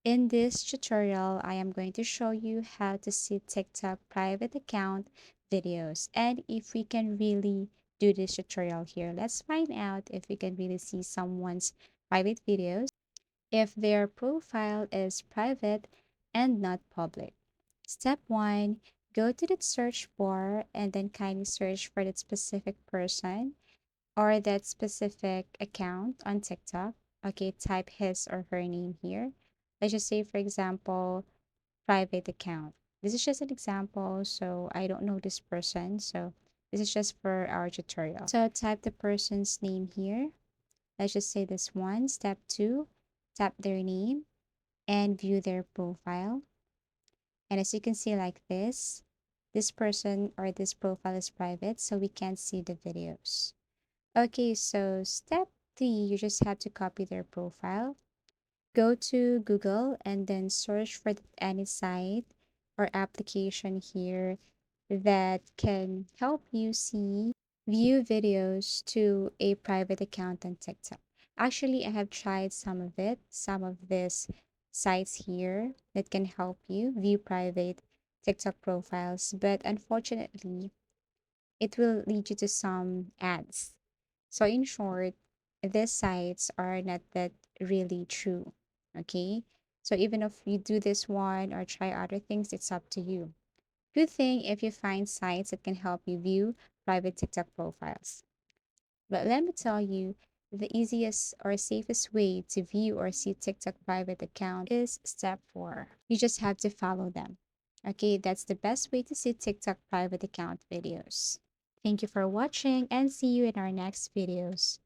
In this tutorial, I am going to show you how to see TikTok private account videos. And if we can really do this tutorial here, let's find out if we can really see someone's private videos, if their profile is private and not public. Step 1, go to the search bar and then kindly search for that specific person or that specific account on TikTok. Okay, type his or her name here. Let's just say, for example, private account. This is just an example, so I don't know this person. So this is just for our tutorial. So type the person's name here. Let's just say this one. Step 2, tap their name and view their profile. And as you can see like this person or this profile is private, so we can't see the videos. Okay, so step 3, you just have to copy their profile. Go to Google and then search for any site or application here that can help you see view videos to a private account on TikTok. Actually, I have tried some of these sites here that can help you view private TikTok profiles, but unfortunately, it will lead you to some ads. So in short, these sites are not that really true. Okay. So even if you do this one or try other things, it's up to you. Good thing if you find sites that can help you view private TikTok profiles. But let me tell you, the easiest or safest way to view or see TikTok private account is step 4. You just have to follow them. Okay, that's the best way to see TikTok private account videos. Thank you for watching and see you in our next videos.